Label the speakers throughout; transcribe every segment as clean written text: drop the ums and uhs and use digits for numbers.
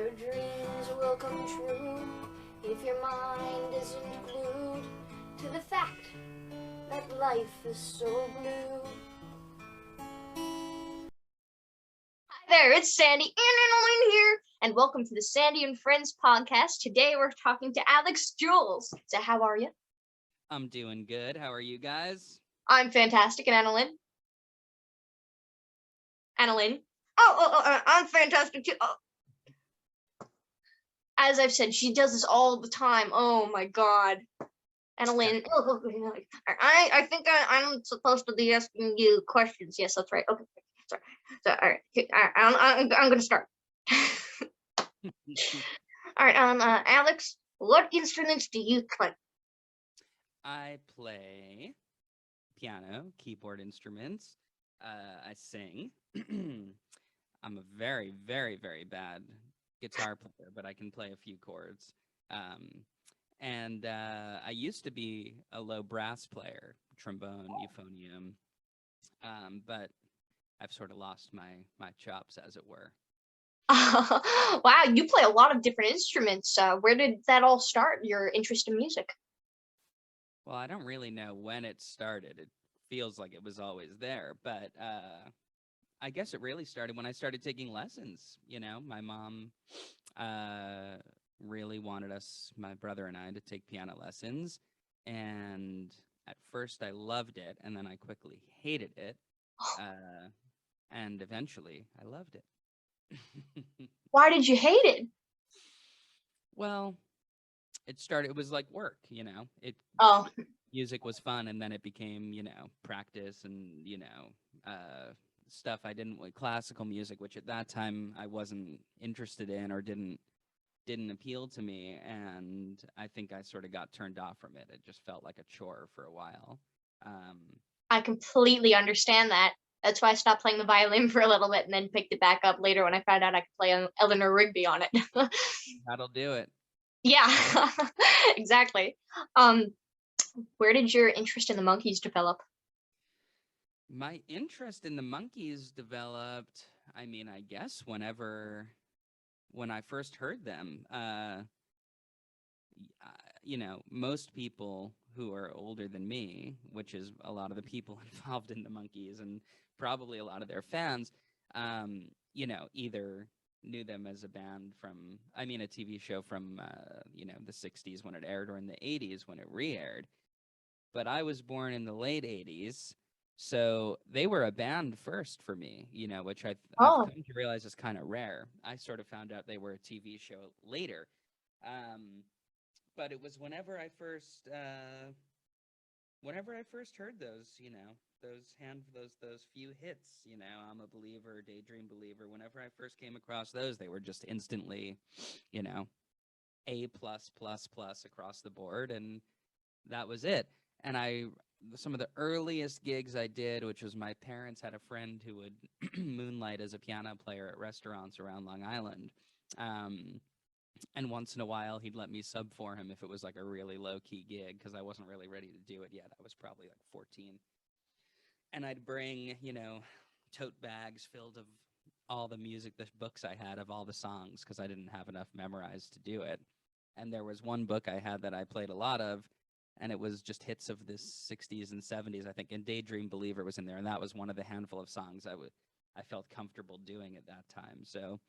Speaker 1: Your dreams will come true if your mind isn't glued to the fact that life is so blue. Hi there, it's Sandy and AnaLynne here, and welcome to the Sandy and Friends podcast. Today we're talking to Alex Jules. So how are you?
Speaker 2: I'm doing good. How are you guys?
Speaker 1: I'm fantastic, and AnaLynne? AnaLynne? I'm fantastic too. Oh. As I've said, she does this all the time. Oh my god. AnaLynne, I think I'm supposed to be asking you questions. Yes, that's right. Okay, sorry. So, all right, I'm gonna start. All right, Alex, what instruments do you play?
Speaker 2: I play piano, keyboard instruments. I sing. I'm a very, very, very bad guitar player, but I can play a few chords. And I used to be a low brass player, trombone, euphonium, but I've sort of lost my chops, as it were.
Speaker 1: Wow, you play a lot of different instruments. Where did that all start, your interest in music?
Speaker 2: Well, I don't really know when it started. It feels like it was always there, but I guess it really started when I started taking lessons. You know, my mom really wanted us, my brother and I, to take piano lessons. And at first I loved it, and then I quickly hated it. And eventually I loved it.
Speaker 1: Why did you hate it?
Speaker 2: Well, it was like work, you know. Music was fun, and then it became, practice and, stuff I didn't like, classical music, which at that time I wasn't interested in or didn't appeal to me, and I think I sort of got turned off from it. It just felt like a chore for a while.
Speaker 1: I completely understand that. That's why I stopped playing the violin for a little bit and then picked it back up later when I found out I could play Eleanor Rigby on it.
Speaker 2: That'll do it.
Speaker 1: Yeah, exactly. Where did your interest in the Monkees develop?
Speaker 2: My interest in the Monkees developed, I mean, I guess when I first heard them. Most people who are older than me, which is a lot of the people involved in the Monkees and probably a lot of their fans, either knew them as a band from, a TV show from, the 60s when it aired, or in the 80s when it re-aired. But I was born in the late 80s, so they were a band first for me, which I've come to realize is kind of rare. I sort of found out they were a TV show later. But it was whenever I first heard those, those few hits, I'm a Believer, Daydream Believer. Whenever I first came across those, they were just instantly, A+++ across the board, and that was it. And some of the earliest gigs I did, which was my parents had a friend who would moonlight as a piano player at restaurants around Long Island. And once in a while, he'd let me sub for him if it was like a really low-key gig, because I wasn't really ready to do it yet. I was probably like 14. And I'd bring, tote bags filled of all the music, the books I had of all the songs, because I didn't have enough memorized to do it. And there was one book I had that I played a lot of, and it was just hits of the 60s and 70s, I think, and Daydream Believer was in there, and that was one of the handful of songs I felt comfortable doing at that time. So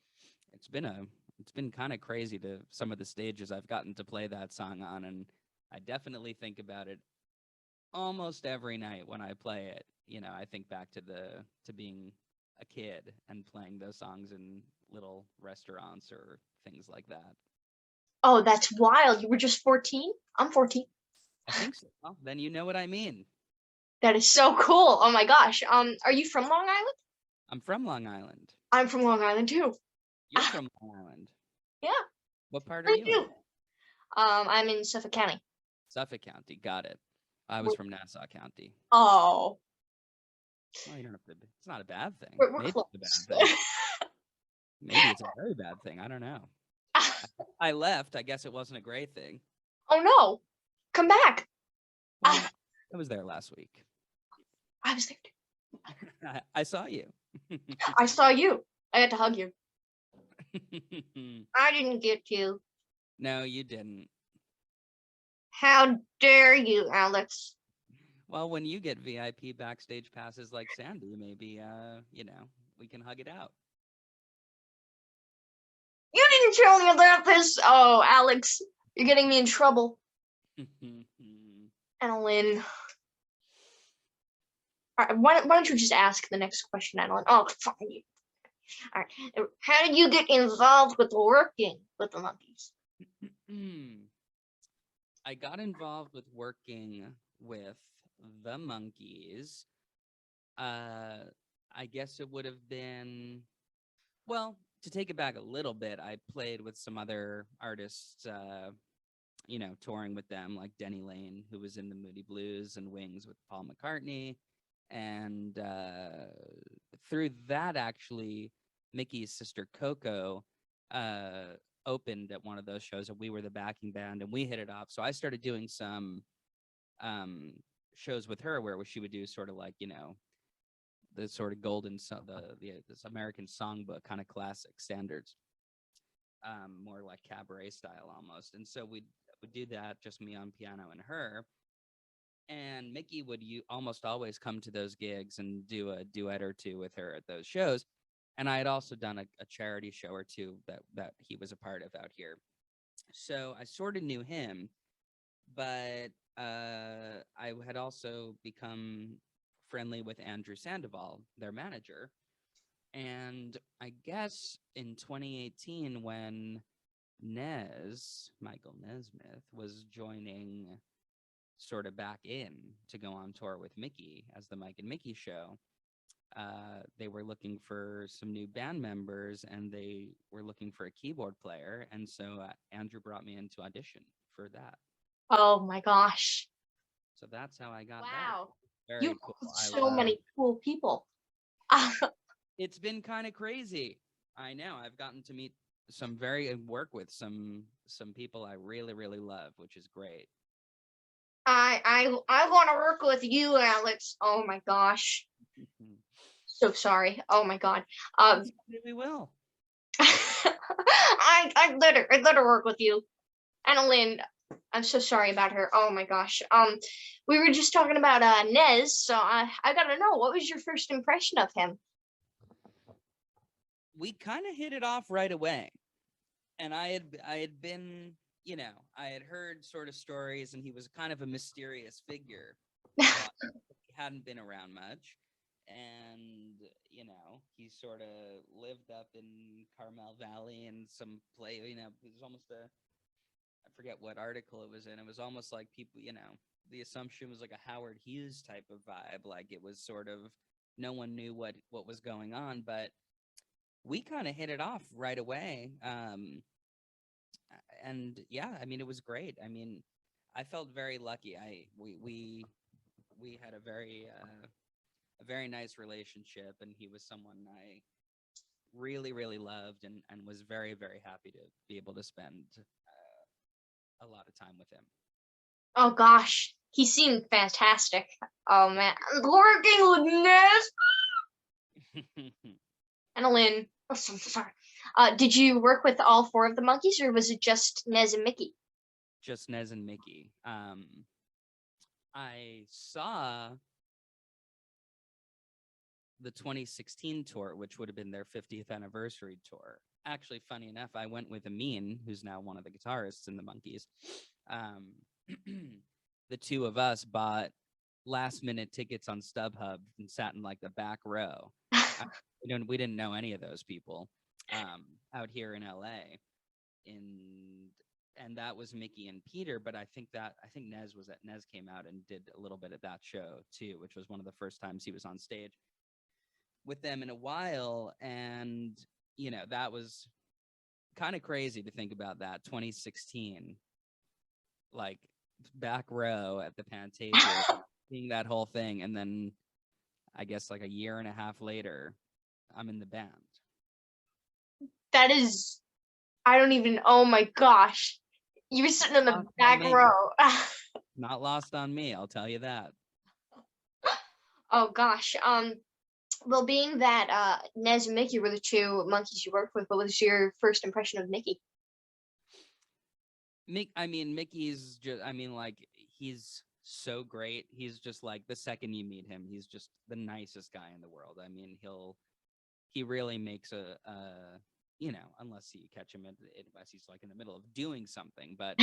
Speaker 2: it's been kind of crazy to some of the stages I've gotten to play that song on, and I definitely think about it almost every night when I play it. I think back to being a kid and playing those songs in little restaurants or things like that.
Speaker 1: Oh, that's wild. You were just 14? I'm 14.
Speaker 2: I think so. Well, then you know what I mean.
Speaker 1: That is so cool. Oh my gosh. Are you from Long Island?
Speaker 2: I'm from Long Island.
Speaker 1: I'm from Long Island too.
Speaker 2: You're from Long Island.
Speaker 1: Yeah.
Speaker 2: What part are you in?
Speaker 1: I'm in Suffolk County.
Speaker 2: Suffolk County, got it. I was from Nassau County.
Speaker 1: Oh.
Speaker 2: Well, you don't have to. It's not a bad thing.
Speaker 1: We're
Speaker 2: Maybe
Speaker 1: close.
Speaker 2: it's a bad thing. Maybe it's a very bad thing. I don't know. I left. I guess it wasn't a great thing.
Speaker 1: Oh no. Come back.
Speaker 2: Well, I was there last week.
Speaker 1: I was there too.
Speaker 2: I saw you.
Speaker 1: I saw you. I had to hug you. I didn't get to.
Speaker 2: No, you didn't.
Speaker 1: How dare you, Alex?
Speaker 2: Well, when you get VIP backstage passes like Sandy, maybe we can hug it out.
Speaker 1: You didn't tell me about this. Oh, Alex, you're getting me in trouble. AnaLynne. All right, why don't you just ask the next question, AnaLynne? Oh, fine. All right. How did you get involved with working with the Monkees?
Speaker 2: I got involved with working with the Monkees. I guess it would have been, well, to take it back a little bit, I played with some other artists, touring with them, like Denny Lane, who was in the Moody Blues and Wings with Paul McCartney. And through that, actually, Micky's sister Coco opened at one of those shows, and we were the backing band, and we hit it off. So I started doing some shows with her where she would do sort of like, the sort of golden, this American songbook kind of classic standards, more like cabaret style almost. And so we'd do that, just me on piano and her. And Micky would almost always come to those gigs and do a duet or two with her at those shows. And I had also done a charity show or two that he was a part of out here. So I sort of knew him, but I had also become friendly with Andrew Sandoval, their manager. And I guess in 2018, when Michael Nesmith, was joining sort of back in to go on tour with Micky as the Mike and Micky show, they were looking for some new band members, and they were looking for a keyboard player. And so Andrew brought me in to audition for that.
Speaker 1: Oh my gosh.
Speaker 2: So that's how I got
Speaker 1: wow.
Speaker 2: that. Very
Speaker 1: You
Speaker 2: cool.
Speaker 1: so many cool people.
Speaker 2: It's been kind of crazy. I know. I've gotten to meet work with some people I really, really love, which is great.
Speaker 1: I want to work with you, Alex. Oh my gosh. So sorry. Oh my god.
Speaker 2: We will.
Speaker 1: I'd let her work with you. AnaLynne, I'm so sorry about her. Oh my gosh. We were just talking about Nez, so I gotta know, what was your first impression of him?
Speaker 2: We kind of hit it off right away. And I had been, I had heard sort of stories, and he was kind of a mysterious figure. He hadn't been around much. And, he sort of lived up in Carmel Valley and some play, it was almost I forget what article it was in. It was almost like people, the assumption was like a Howard Hughes type of vibe. Like it was sort of, no one knew what was going on, but we kind of hit it off right away. And yeah, I mean, it was great. I mean, I felt very lucky. We had a very nice relationship, and he was someone I really, really loved, and was very, very happy to be able to spend a lot of time with him.
Speaker 1: Oh gosh, he seemed fantastic. Oh man, working with Nez. AnaLynne, oh, sorry. Did you work with all four of the Monkees, or was it just Nez and Micky?
Speaker 2: Just Nez and Micky. I saw the 2016 tour, which would have been their 50th anniversary tour. Actually, funny enough, I went with Emeen, who's now one of the guitarists in the Monkees. The two of us bought last-minute tickets on StubHub and sat in like the back row. We didn't know any of those people out here in LA. And that was Micky and Peter, but I think Nez came out and did a little bit of that show too, which was one of the first times he was on stage with them in a while. And that was kind of crazy to think about that. 2016, like back row at the Pantasia, seeing that whole thing, and then I guess like a year and a half later, I'm in the band.
Speaker 1: That is, I don't even. Oh my gosh, you were sitting in the back row.
Speaker 2: Not lost on me, I'll tell you that.
Speaker 1: Oh gosh. Well, being that Nez and Mickey were the two monkeys you worked with, what was your first impression of Mickey?
Speaker 2: Mickey's just, like, he's so great. He's just like, the second you meet him, he's just the nicest guy in the world. I mean, he really makes unless you catch him unless he's like in the middle of doing something. But,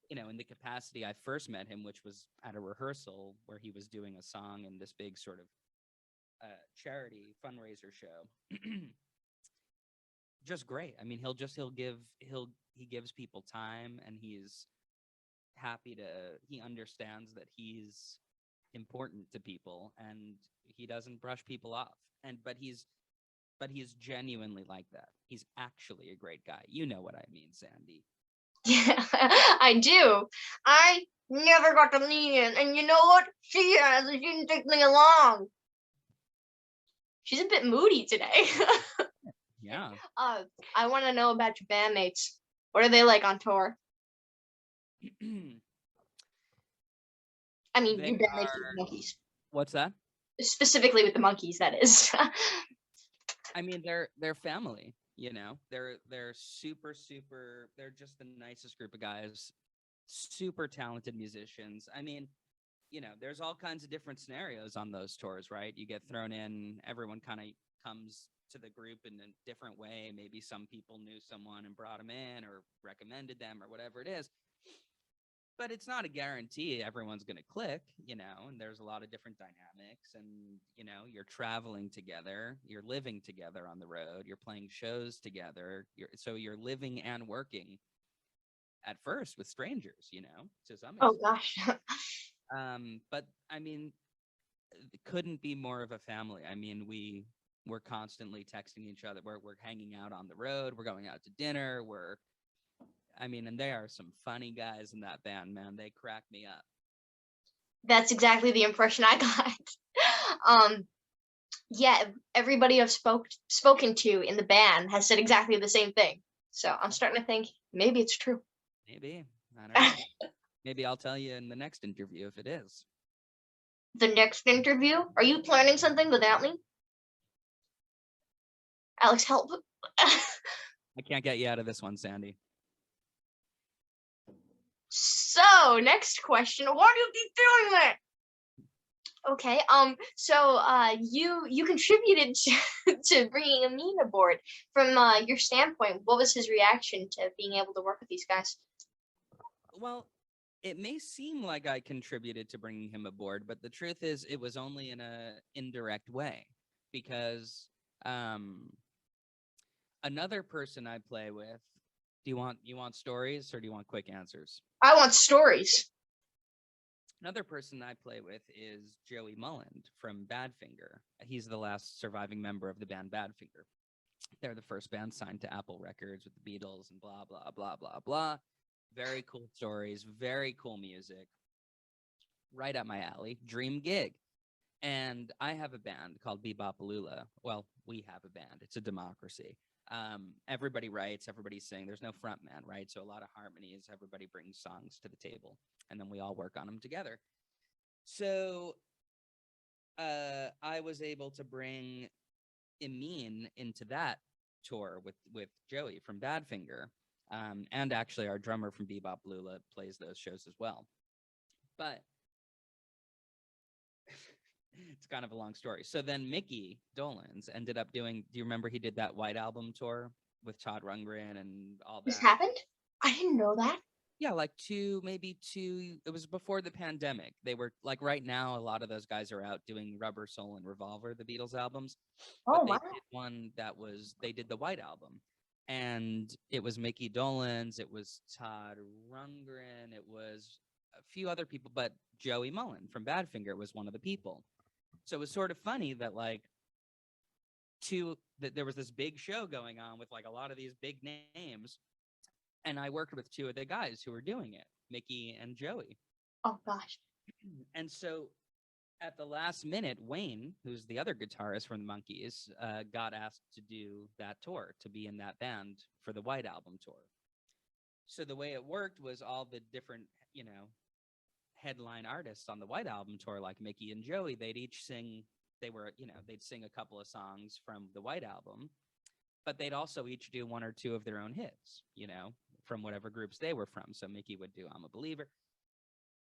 Speaker 2: in the capacity I first met him, which was at a rehearsal where he was doing a song in this big sort of charity fundraiser show. Just great. I mean, he gives people time, and he's he understands that he's important to people, and he doesn't brush people off. But he's genuinely like that. He's actually a great guy. You know what I mean, Sandy.
Speaker 1: Yeah, I do. I never got to meet him, and you know what? She didn't take me along. She's a bit moody today.
Speaker 2: Yeah.
Speaker 1: I want to know about your bandmates. What are they like on tour? I mean,
Speaker 2: They
Speaker 1: your bandmates
Speaker 2: are.
Speaker 1: with the Monkees.
Speaker 2: What's that?
Speaker 1: Specifically with the Monkees, that is.
Speaker 2: I mean, they're family. They're super. They're just the nicest group of guys. Super talented musicians. I mean, there's all kinds of different scenarios on those tours, right? You get thrown in. Everyone kind of comes to the group in a different way. Maybe some people knew someone and brought them in, or recommended them, or whatever it is. But it's not a guarantee everyone's going to click, and there's a lot of different dynamics, and, you're traveling together, you're living together on the road, you're playing shows together. So you're living and working at first with strangers, to some extent.
Speaker 1: Oh, gosh.
Speaker 2: But I mean, it couldn't be more of a family. I mean, we're constantly texting each other. We're hanging out on the road. We're going out to dinner. And they are some funny guys in that band, man. They crack me up.
Speaker 1: That's exactly the impression I got. Yeah, everybody I've spoken to in the band has said exactly the same thing. So I'm starting to think maybe it's true.
Speaker 2: Maybe. I don't know. Maybe I'll tell you in the next interview if it is.
Speaker 1: The next interview? Are you planning something without me? Alex, help.
Speaker 2: I can't get you out of this one, Sandy.
Speaker 1: So, next question. Why do you keep doing that? Okay. So, you contributed to bringing Emeen aboard. From your standpoint, what was his reaction to being able to work with these guys?
Speaker 2: Well, it may seem like I contributed to bringing him aboard, but the truth is, it was only in a indirect way, because another person I play with. Do you want stories, or do you want quick answers?
Speaker 1: I want stories.
Speaker 2: Another person I play with is Joey Mullen from Badfinger. He's the last surviving member of the band Badfinger. They're the first band signed to Apple Records with the Beatles and blah, blah, blah, blah, blah. Very cool stories, very cool music. Right up my alley. Dream gig. And I have a band called Bebopalula. Well, we have a band. It's a democracy. Everybody writes, everybody sings. There's no front man, right? So a lot of harmonies. Everybody brings songs to the table, and then we all work on them together. So I was able to bring Emeen into that tour with Joey from Badfinger, and actually our drummer from Bebopalula plays those shows as well. But it's kind of a long story. So then Micky Dolenz ended up doing, do you remember he did that White Album tour with Todd Rundgren and all that?
Speaker 1: This happened? I didn't know that.
Speaker 2: Yeah, like maybe two, it was before the pandemic. They were like, right now, a lot of those guys are out doing Rubber Soul and Revolver, the Beatles albums.
Speaker 1: Oh,
Speaker 2: But
Speaker 1: wow.
Speaker 2: they did one they did the White Album. And it was Micky Dolenz, it was Todd Rundgren, it was a few other people, but Joey Mullen from Badfinger was one of the people. So it was sort of funny that there was this big show going on with like a lot of these big names, and I worked with two of the guys who were doing it, Micky and Joey.
Speaker 1: Oh, gosh.
Speaker 2: And so at the last minute, Wayne, who's the other guitarist from the Monkees, got asked to do that tour, to be in that band for the White Album tour. So the way it worked was all the different, headline artists on the White Album tour, like Micky and Joey, they'd each sing they were, they'd sing a couple of songs from the White Album, but they'd also each do one or two of their own hits, from whatever groups they were from. So Micky would do I'm a Believer.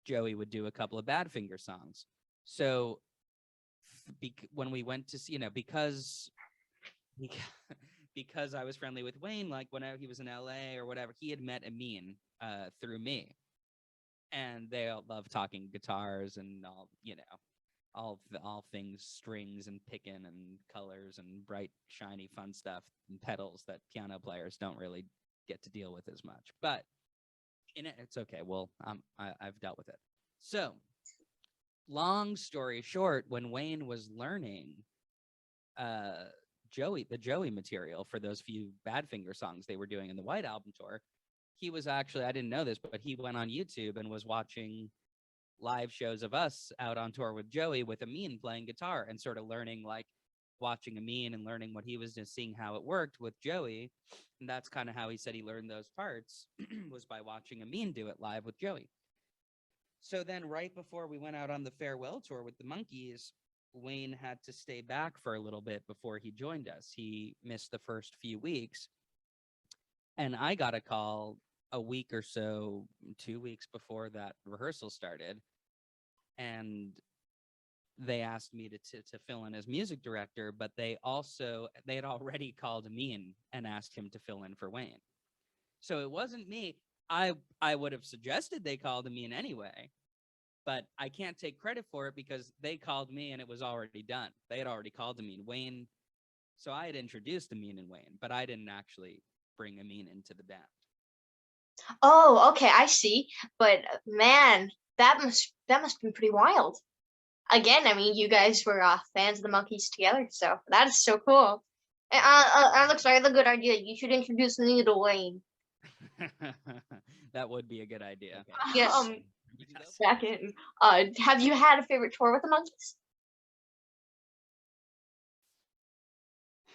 Speaker 2: Joey would do a couple of Badfinger songs. So when we went to see, because I was friendly with Wayne, like whenever he was in LA or whatever, he had met Emeen through me. And they all love talking guitars and all things strings and picking and colors and bright, shiny, fun stuff and pedals that piano players don't really get to deal with as much. But it's okay. Well, I've dealt with it. So, long story short, when Wayne was learning the Joey material for those few Badfinger songs they were doing in the White Album tour, he was actually, I didn't know this, but he went on YouTube and was watching live shows of us out on tour with Joey with Emeen playing guitar and sort of learning, like watching Emeen and learning what he was just seeing how it worked with Joey. And that's kind of how he said he learned those parts was by watching Emeen do it live with Joey. So then right before we went out on the farewell tour with the Monkees, Wayne had to stay back for a little bit before he joined us. He missed the first few weeks. And I got a call a week or so, 2 weeks before that rehearsal started. And they asked me to fill in as music director, but they had already called Emeen and asked him to fill in for Wayne. So it wasn't me. I would have suggested they called Emeen anyway, but I can't take credit for it because they called me and it was already done. They had already called Emeen. Wayne, so I had introduced Emeen and Wayne, but I didn't actually bring Emeen into the band.
Speaker 1: Oh, okay, I see. But man, that must have been pretty wild. Again, I mean, you guys were fans of the Monkees together, so that is so cool. Alex, I have a good idea. You should introduce me to Wayne.
Speaker 2: That would be a good idea.
Speaker 1: Okay. Yes. Second, have you had a favorite tour with the Monkees?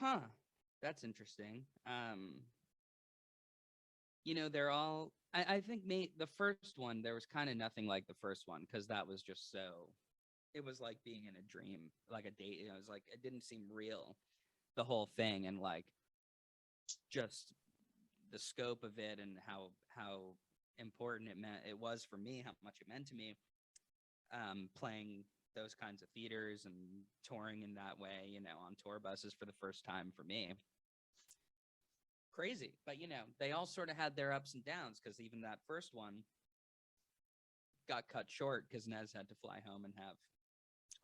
Speaker 2: Huh. That's interesting. They're all, I think the first one, there was kind of nothing like the first one because that was just so, it was like being in a dream, like a date. It was like, it didn't seem real, the whole thing. And like, just the scope of it and how important it was for me, how much it meant to me, playing those kinds of theaters and touring in that way, on tour buses for the first time for me. Crazy. But, they all sort of had their ups and downs because even that first one got cut short because Nez had to fly home and have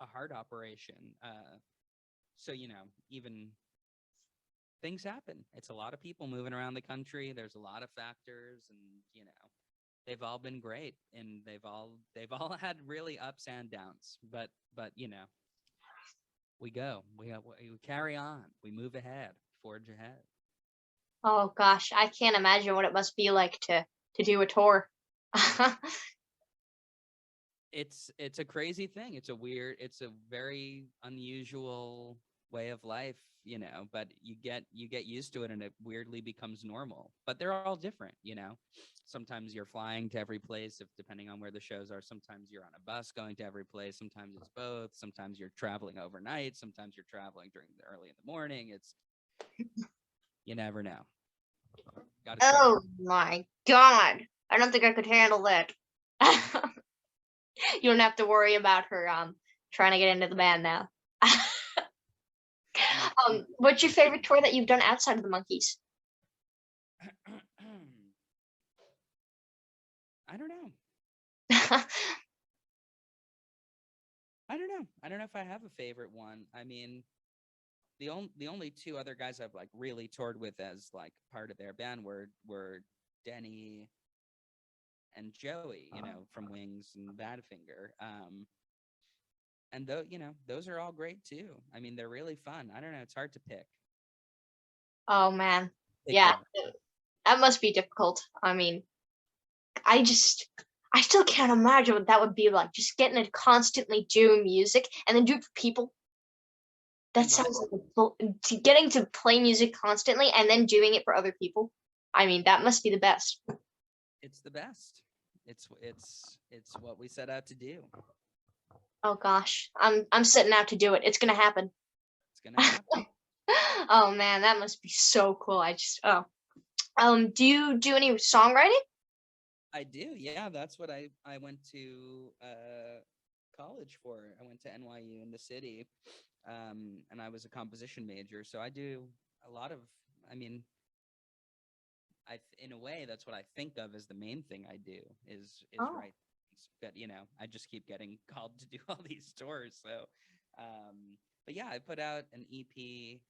Speaker 2: a heart operation. So, even things happen. It's a lot of people moving around the country. There's a lot of factors and, they've all been great and they've all had really ups and downs, but, we go, we carry on, we move ahead, forge ahead.
Speaker 1: Oh gosh, I can't imagine what it must be like to do a tour.
Speaker 2: It's a crazy thing. It's a very unusual way of life, but you get used to it and it weirdly becomes normal. But they're all different, Sometimes you're flying to every place depending on where the shows are. Sometimes you're on a bus going to every place. Sometimes it's both. Sometimes you're traveling overnight. Sometimes you're traveling early in the morning. It's you never know.
Speaker 1: Oh my God. I don't think I could handle that. You don't have to worry about her trying to get into the band now. What's your favorite tour that you've done outside of the Monkees?
Speaker 2: I don't know. I don't know if I have a favorite one. I mean, the only two other guys I've like really toured with as like part of their band were Denny and Joey, from Wings and Badfinger. And those are all great too. I mean, they're really fun. I don't know, it's hard to pick.
Speaker 1: Oh man. Yeah. That must be difficult. I mean, I still can't imagine what that would be like, just getting to constantly do music and then do it for people. That sounds like getting to play music constantly and then doing it for other people. I mean, that must be the best.
Speaker 2: It's the best. It's what we set out to do.
Speaker 1: Oh gosh, I'm setting out to do it. It's gonna happen.
Speaker 2: It's gonna happen.
Speaker 1: Oh man, that must be so cool. Do you do any songwriting?
Speaker 2: I do, yeah. That's what I went to college for. I went to NYU in the city, and I was a composition major. So I do a lot of. I mean, in a way, that's what I think of as the main thing I do is
Speaker 1: Oh,
Speaker 2: write. But I just keep getting called to do all these tours. So, but yeah, I put out an EP in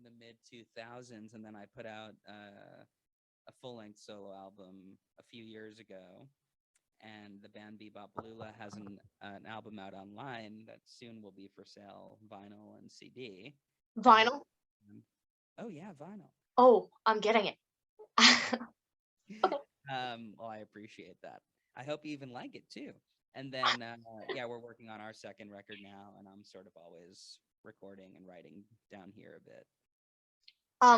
Speaker 2: the mid 2000s, and then I put out a full length solo album a few years ago. And the band Bebopalula has an album out online that soon will be for sale, vinyl and CD. And we're,
Speaker 1: vinyl.
Speaker 2: oh yeah, vinyl.
Speaker 1: Oh, I'm getting it. Okay.
Speaker 2: Well, I appreciate that. I hope you even like it too. And then, yeah, we're working on our second record now, and I'm sort of always recording and writing down here a bit.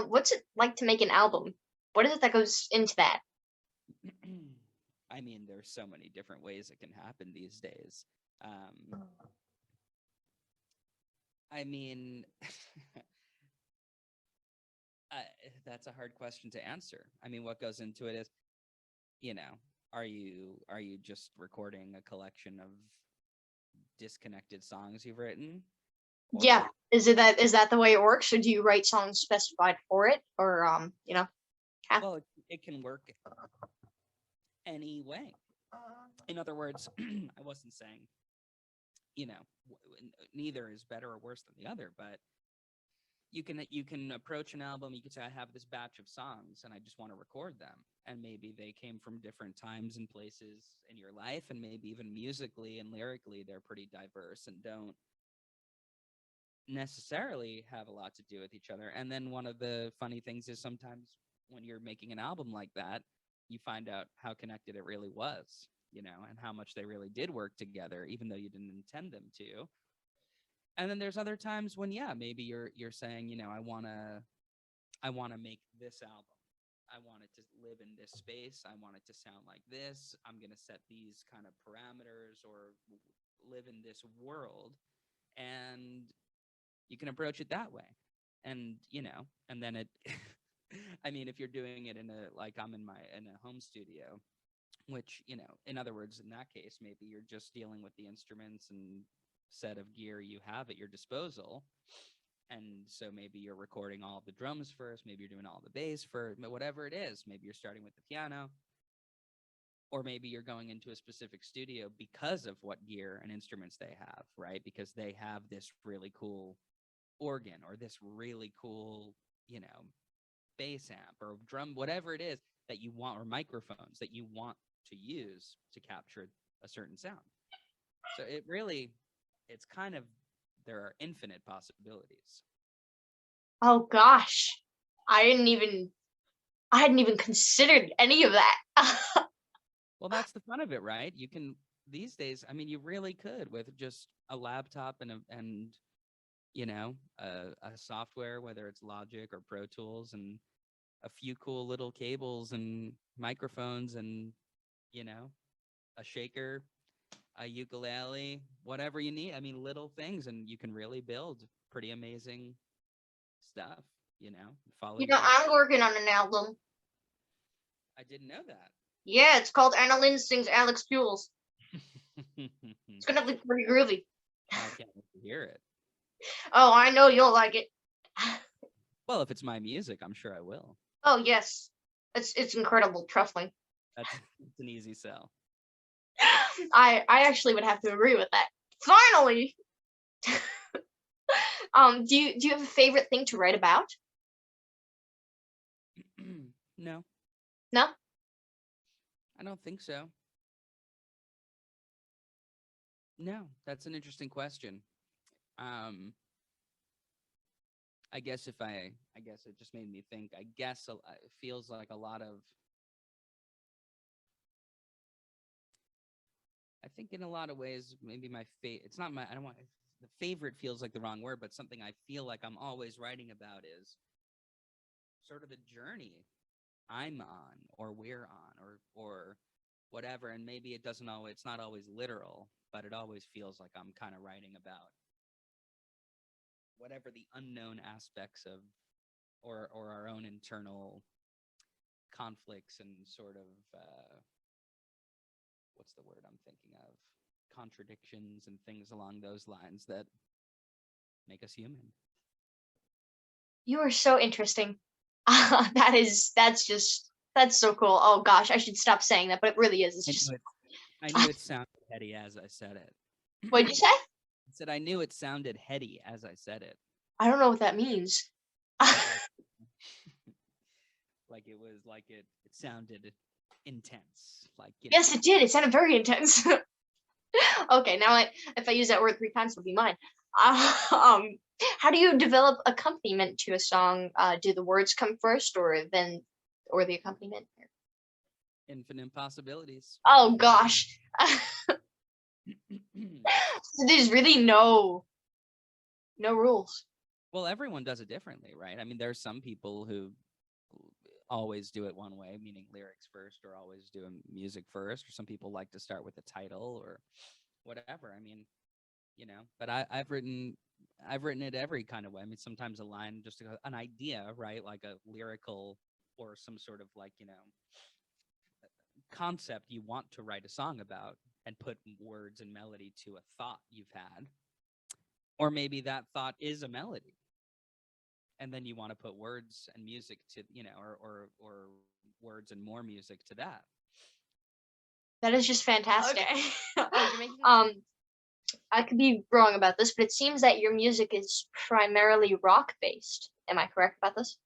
Speaker 1: What's it like to make an album? What is it that goes into that?
Speaker 2: I mean, there's so many different ways it can happen these days. I mean, that's a hard question to answer. I mean, what goes into it is, you know, are you just recording a collection of disconnected songs you've written, or
Speaker 1: Yeah. Is that the way it works, or do you write songs specified for it, or have?
Speaker 2: well, it can work any way. In other words, I wasn't saying, neither is better or worse than the other, but you can approach an album. You could say, I have this batch of songs and I just want to record them, and maybe they came from different times and places in your life, and maybe even musically and lyrically they're pretty diverse and don't necessarily have a lot to do with each other. And then one of the funny things is sometimes when you're making an album like that, you find out how connected it really was, and how much they really did work together, even though you didn't intend them to. And then there's other times when, yeah, maybe you're saying, I want to make this album. I want it to live in this space. I want it to sound like this. I'm going to set these kind of parameters or live in this world. And you can approach it that way. And, and then it, I mean, if you're doing it like I'm in a home studio, which, in other words, in that case, maybe you're just dealing with the instruments and set of gear you have at your disposal. And so maybe you're recording all the drums first, maybe you're doing all the bass first, whatever it is. Maybe you're starting with the piano, or maybe you're going into a specific studio because of what gear and instruments they have, right? Because they have this really cool organ or this really cool, bass amp or drum, whatever it is that you want, or microphones that you want to use to capture a certain sound. So it's kind of, there are infinite possibilities.
Speaker 1: Oh gosh, I hadn't even considered any of that.
Speaker 2: Well, that's the fun of it, right? You can, these days, I mean, you really could with just a laptop and a software, whether it's Logic or Pro Tools, and a few cool little cables and microphones and, a shaker, a ukulele, whatever you need. I mean, little things, and you can really build pretty amazing stuff, follow your
Speaker 1: I'm working on an album.
Speaker 2: I didn't know that.
Speaker 1: Yeah, it's called AnaLynne Sings Alex Jules. It's gonna be pretty groovy.
Speaker 2: I can't wait to hear it.
Speaker 1: Oh, I know you'll like it.
Speaker 2: Well, if it's my music, I'm sure I will.
Speaker 1: Oh yes, it's incredible. Trust me.
Speaker 2: It's an easy sell.
Speaker 1: I actually would have to agree with that. Finally. Do you have a favorite thing to write about?
Speaker 2: No,
Speaker 1: No.
Speaker 2: I don't think so. No, that's an interesting question. I guess it just made me think. I guess it feels like a lot of. I think in a lot of ways, maybe my it's not my. I don't want the favorite feels like the wrong word, but something I feel like I'm always writing about is sort of the journey I'm on, or we're on, or whatever. And maybe it's not always literal, but it always feels like I'm kind of writing about whatever the unknown aspects of, or our own internal conflicts and sort of, what's the word I'm thinking of? Contradictions and things along those lines that make us human.
Speaker 1: You are so interesting. That's so cool. Oh gosh, I should stop saying that, but it really is. It's just.
Speaker 2: I knew it sounded heady as I said it.
Speaker 1: What'd you say?
Speaker 2: I said I knew it sounded heady as I said it.
Speaker 1: I don't know what that means.
Speaker 2: Like it sounded intense. Like,
Speaker 1: yes, it did. It sounded very intense. Okay, now if I use that word 3 times, it'll be mine. How do you develop accompaniment to a song? Do the words come first, or the accompaniment?
Speaker 2: Infinite possibilities.
Speaker 1: Oh gosh. So there's really no rules.
Speaker 2: Well, everyone does it differently, right? I mean, there's some people who always do it one way, meaning lyrics first, or always do music first, or some people like to start with a title or whatever. I mean, but I've written it every kind of way. I mean, sometimes a line, just an idea, right? Like a lyrical or some sort of concept you want to write a song about and put words and melody to a thought you've had. Or maybe that thought is a melody. And then you want to put words and music to, or words and more music to that.
Speaker 1: That is just fantastic. Okay. I could be wrong about this, but it seems that your music is primarily rock based. Am I correct about this?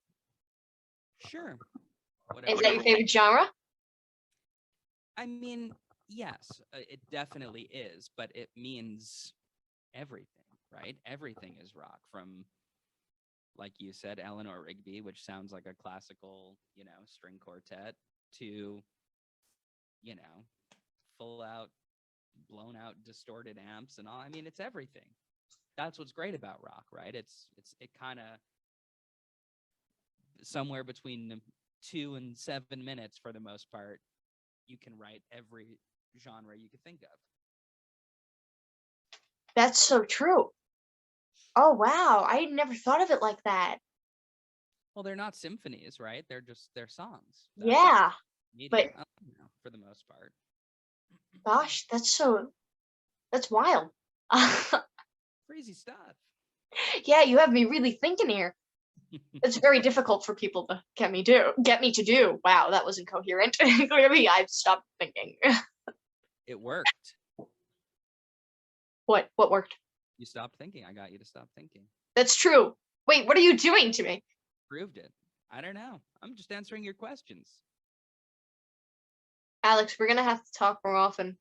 Speaker 2: Sure.
Speaker 1: Is that your favorite genre?
Speaker 2: I mean, yes, it definitely is, but it means everything, right? Everything is rock, from, like you said, Eleanor Rigby, which sounds like a classical, string quartet, to, full out, blown out, distorted amps and all. I mean, it's everything. That's what's great about rock, right? It kind of somewhere between 2 and 7 minutes for the most part. You can write every genre you could think of.
Speaker 1: That's so true. Oh wow, I never thought of it like that.
Speaker 2: Well, they're not symphonies, right? They're songs.
Speaker 1: Yeah,
Speaker 2: but for the most part.
Speaker 1: Gosh, that's wild.
Speaker 2: Crazy stuff.
Speaker 1: Yeah, you have me really thinking here. It's very difficult for people to get me to do. Wow, that wasn't coherent. Clearly, I've stopped thinking.
Speaker 2: It worked.
Speaker 1: What worked?
Speaker 2: You stopped thinking. I got you to stop thinking.
Speaker 1: That's true. Wait, what are you doing to me?
Speaker 2: Proved it. I don't know. I'm just answering your questions.
Speaker 1: Alex, we're gonna have to talk more often.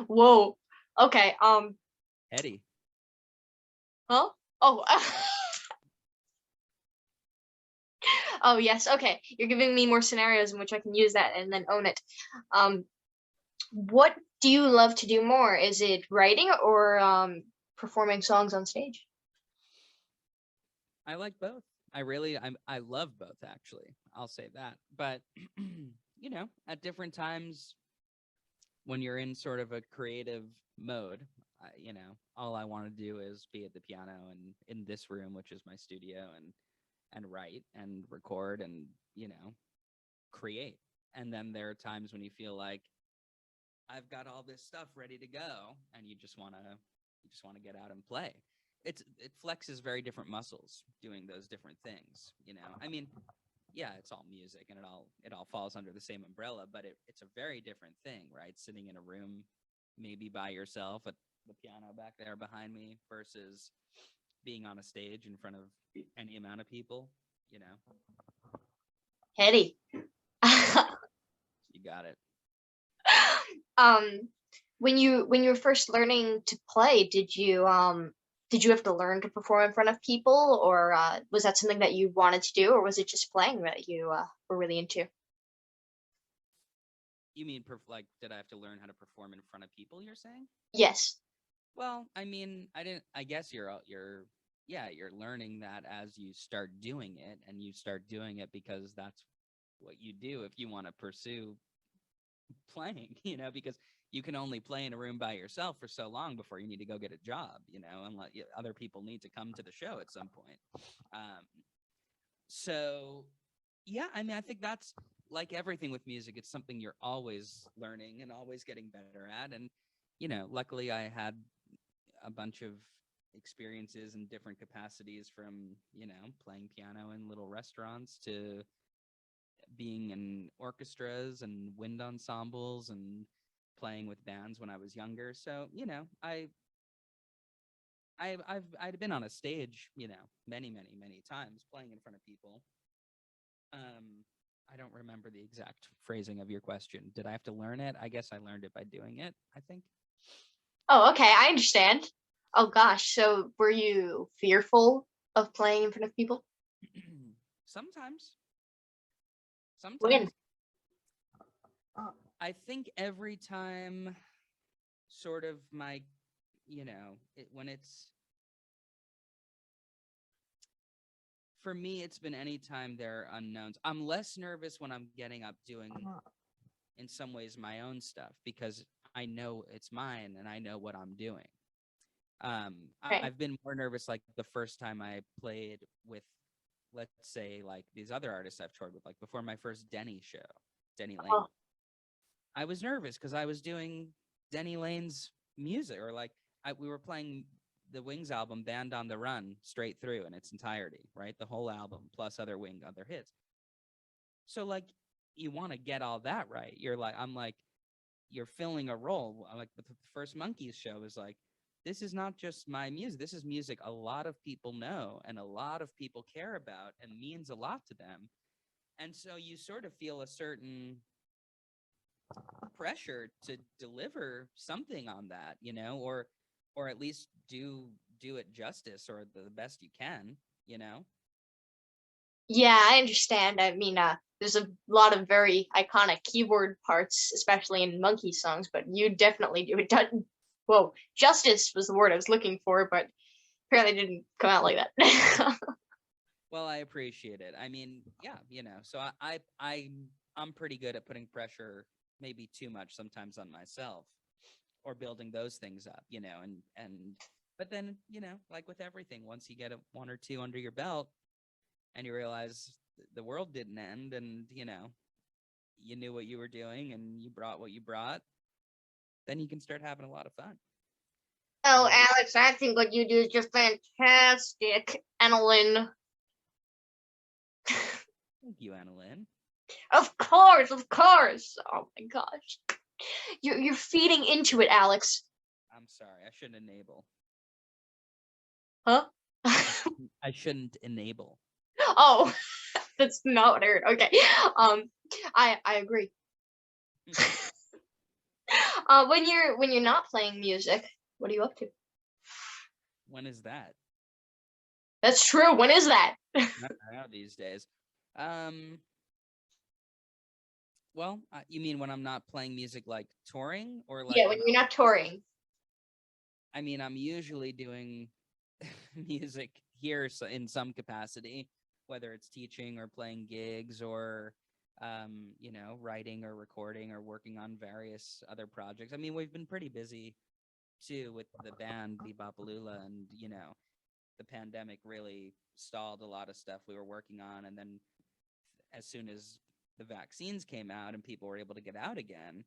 Speaker 1: Whoa. Okay.
Speaker 2: Eddie.
Speaker 1: Huh? Oh. Oh yes. Okay. You're giving me more scenarios in which I can use that and then own it. What do you love to do more? Is it writing or performing songs on stage?
Speaker 2: I like both. I love both, actually. I'll say that. But at different times when you're in sort of a creative mode, all I want to do is be at the piano and in this room, which is my studio, and write and record and, create. And then there are times when you feel like I've got all this stuff ready to go and you just want to get out and play. It flexes very different muscles doing those different things, I mean, yeah, it's all music and it all falls under the same umbrella, but it's a very different thing, right? Sitting in a room, maybe by yourself at the piano back there behind me, versus being on a stage in front of any amount of people,
Speaker 1: Eddie.
Speaker 2: You got it.
Speaker 1: When you were first learning to play, did you have to learn to perform in front of people, or was that something that you wanted to do, or was it just playing that you were really into?
Speaker 2: You mean did I have to learn how to perform in front of people, you're saying?
Speaker 1: Yes.
Speaker 2: Well, I mean, I guess you're learning that as you start doing it, and you start doing it because that's what you do if you want to pursue playing, because you can only play in a room by yourself for so long before you need to go get a job, unless other people need to come to the show at some point. So yeah, I mean, I think that's like everything with music. It's something you're always learning and always getting better at. And, luckily I had a bunch of experiences in different capacities from, playing piano in little restaurants to being in orchestras and wind ensembles and playing with bands when I was younger. So, I'd been on a stage, many, many, many times playing in front of people. I don't remember the exact phrasing of your question. Did I have to learn it? I guess I learned it by doing it, I think.
Speaker 1: Oh, okay, I understand. Oh gosh, so were you fearful of playing in front of people?
Speaker 2: Sometimes.
Speaker 1: When?
Speaker 2: I think every time sort of my, when it's, for me, it's been any time there are unknowns. I'm less nervous when I'm getting up doing, in some ways, my own stuff, because I know it's mine and I know what I'm doing. I've been more nervous like the first time I played with, let's say, like these other artists I've toured with, like before my first Denny show, Denny Lane.
Speaker 1: Oh.
Speaker 2: I was nervous because I was doing Denny Lane's music, or like we were playing the Wings album, Band on the Run, straight through in its entirety, right? The whole album plus other hits. So like you want to get all that right. You're filling a role. Like the first Monkees show is like, this is not just my music. This is music a lot of people know and a lot of people care about and means a lot to them. And so you sort of feel a certain pressure to deliver something on that, or at least do it justice or the best you can,
Speaker 1: Yeah, I understand. I mean, there's a lot of very iconic keyboard parts, especially in Monkey songs, but you definitely do it. Whoa, justice was the word I was looking for, but apparently didn't come out like that.
Speaker 2: Well, I appreciate it. I mean, yeah, so I'm pretty good at putting pressure, maybe too much sometimes, on myself, or building those things up, and but then, like with everything, once you get one or two under your belt and you realize the world didn't end, and you knew what you were doing and you brought what you brought, then you can start having a lot of fun.
Speaker 1: Oh, Alex, I think what you do is just fantastic. AnaLynne.
Speaker 2: Thank you, AnaLynne.
Speaker 1: Of course, of course. Oh my gosh. You're feeding into it, Alex.
Speaker 2: I'm sorry, I shouldn't enable.
Speaker 1: Huh?
Speaker 2: I shouldn't enable.
Speaker 1: Oh, that's not what I heard. Okay. I agree. When you're not playing music, what are you up to?
Speaker 2: When is that?
Speaker 1: That's true. When is that?
Speaker 2: Not now these days. Well, you mean when I'm not playing music, like touring, or like?
Speaker 1: Yeah, when you're not touring.
Speaker 2: I mean, I'm usually doing music here in some capacity, whether it's teaching or playing gigs or, writing or recording or working on various other projects. I mean, we've been pretty busy too with the band Bebopalula, and the pandemic really stalled a lot of stuff we were working on. And then as soon as the vaccines came out and people were able to get out again,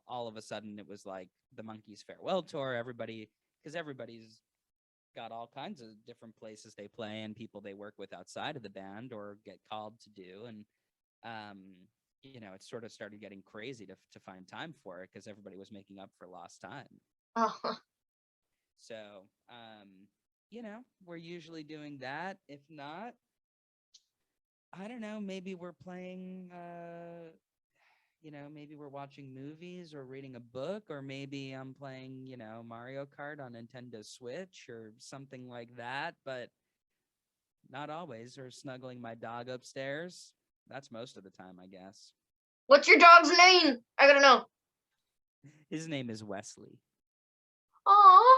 Speaker 2: all of a sudden it was like the Monkees farewell tour. Because everybody's got all kinds of different places they play and people they work with outside of the band or get called to do. And, it sort of started getting crazy to find time for it, because everybody was making up for lost time.
Speaker 1: Oh.
Speaker 2: So, we're usually doing that. If not, I don't know, maybe we're playing, maybe we're watching movies or reading a book, or maybe I'm playing, Mario Kart on Nintendo Switch or something like that, but not always, or snuggling my dog upstairs. That's most of the time, I guess.
Speaker 1: What's your dog's name? I gotta know.
Speaker 2: His name is Wesley.
Speaker 1: Aww.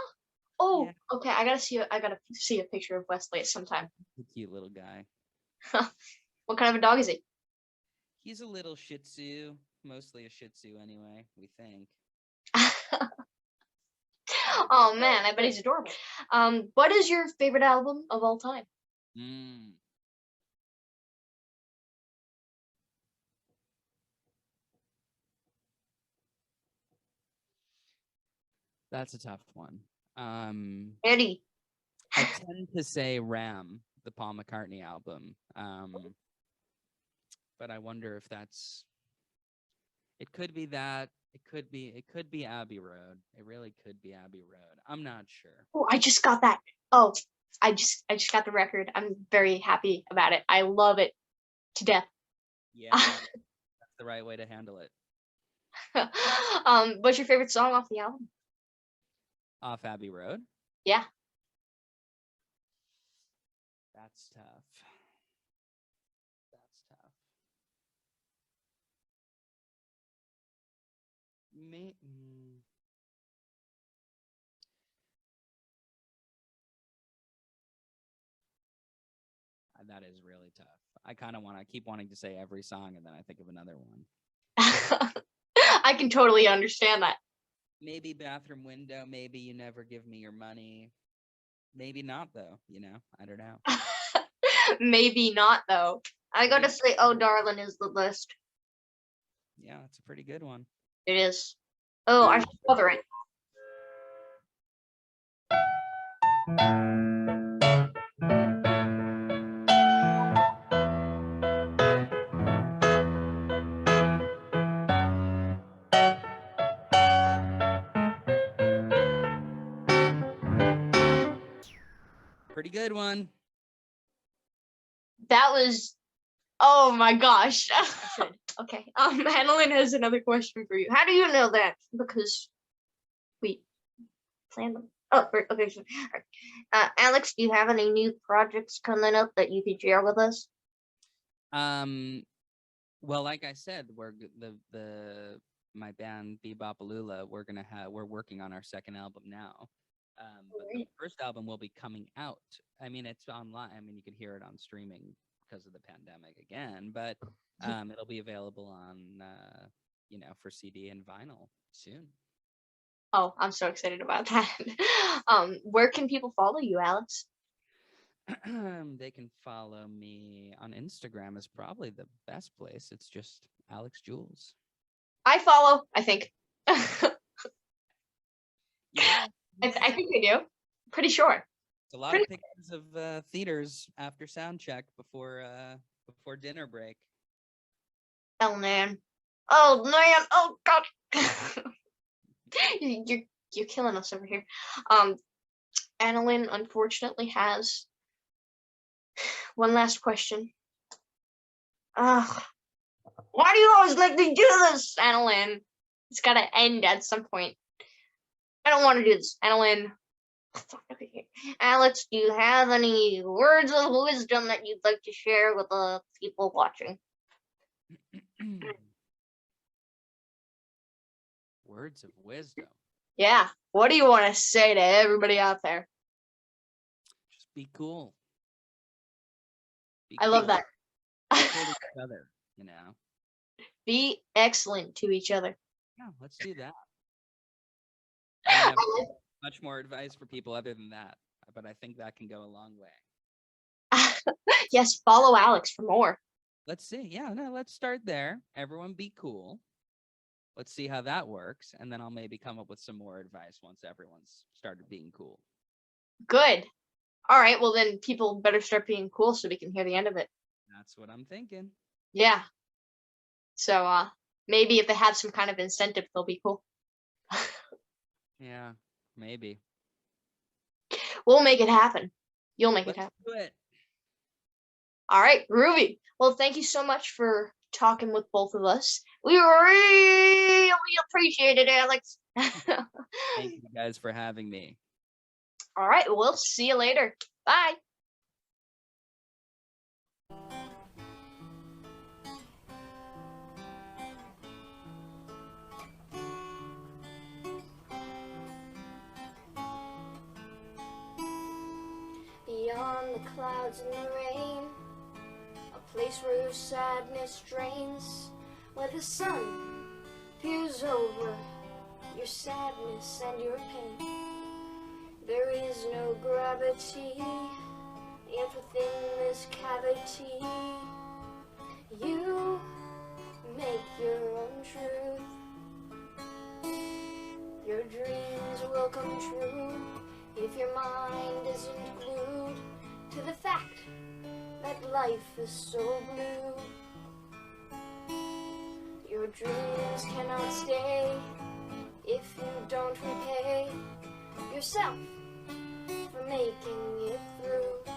Speaker 1: Oh,
Speaker 2: yeah.
Speaker 1: Okay. I gotta see a picture of Wesley at some time.
Speaker 2: A cute little guy.
Speaker 1: What kind of a dog is he?
Speaker 2: He's a little Shih Tzu. Mostly a Shih Tzu anyway, we think.
Speaker 1: Oh man, I bet he's adorable. What is your favorite album of all time?
Speaker 2: Mm. That's a tough one.
Speaker 1: Eddie.
Speaker 2: I tend to say Ram, the Paul McCartney album. But I wonder if that's. It could be that. It could be Abbey Road. It really could be Abbey Road. I'm not sure.
Speaker 1: Oh, I just got that. Oh, I just got the record. I'm very happy about it. I love it to death.
Speaker 2: Yeah, that's the right way to handle it.
Speaker 1: What's your favorite song off the album?
Speaker 2: Off Abbey Road?
Speaker 1: Yeah.
Speaker 2: That's tough. That's tough. That is really tough. I kind of keep wanting to say every song, and then I think of another one.
Speaker 1: I can totally understand that.
Speaker 2: Maybe Bathroom Window. Maybe You Never Give Me Your Money. Maybe not, though. I don't know.
Speaker 1: Maybe not, though. I gotta say, Oh Darling is the list.
Speaker 2: Yeah, it's a pretty good one.
Speaker 1: It is. Oh, I should cover it.
Speaker 2: Pretty good one.
Speaker 1: That was. Oh my gosh. Okay. AnaLynne has another question for you. How do you know that? Because we planned them. Oh, okay. So, Alex, do you have any new projects coming up that you could share with us?
Speaker 2: Well, like I said, we're my band Bebopalula. We're working on our second album now. But the first album will be coming out. I mean, it's online. I mean, you can hear it on streaming because of the pandemic again, but it'll be available on for CD and vinyl soon.
Speaker 1: Oh, I'm so excited about that. Where can people follow you, Alex?
Speaker 2: They can follow me on Instagram is probably the best place. It's just Alex Jules.
Speaker 1: I follow, I think.
Speaker 2: Yeah.
Speaker 1: I think they do. Pretty sure.
Speaker 2: It's a lot of pictures of theaters after sound check before dinner break.
Speaker 1: Oh man. Oh god. You're killing us over here. AnaLynne unfortunately has one last question. Why do you always make me do this, AnaLynne? It's gotta end at some point. I don't want to do this, AnaLynne. Alex, do you have any words of wisdom that you'd like to share with the people watching?
Speaker 2: Words of wisdom.
Speaker 1: Yeah. What do you want to say to everybody out there?
Speaker 2: Just be cool.
Speaker 1: I love that.
Speaker 2: Be cool to each other,
Speaker 1: Be excellent to each other.
Speaker 2: Yeah, let's do that. I don't have much more advice for people other than that, but I think that can go a long way.
Speaker 1: Yes, follow Alex for more.
Speaker 2: Let's see. Yeah, no, let's start there. Everyone be cool. Let's see how that works, and then I'll maybe come up with some more advice once everyone's started being cool.
Speaker 1: Good. All right, well then people better start being cool so we can hear the end of it.
Speaker 2: That's what I'm thinking.
Speaker 1: Yeah. So maybe if they have some kind of incentive, they'll be cool.
Speaker 2: Yeah, maybe.
Speaker 1: We'll make it happen. You'll make it happen.
Speaker 2: Do it.
Speaker 1: All right, Ruby. Well, thank you so much for talking with both of us. We really appreciate it, Alex.
Speaker 2: Thank you guys for having me.
Speaker 1: All right, we'll see you later. Bye.
Speaker 3: Beyond the clouds and the rain, a place where your sadness drains, where the sun peers over your sadness and your pain. There is no gravity, yet within this cavity you make your own truth. Your dreams will come true if your mind isn't glued to the fact that life is so blue. Your dreams cannot stay if you don't repay yourself for making it through.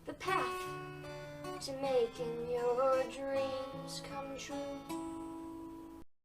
Speaker 3: The path to making your dreams come true.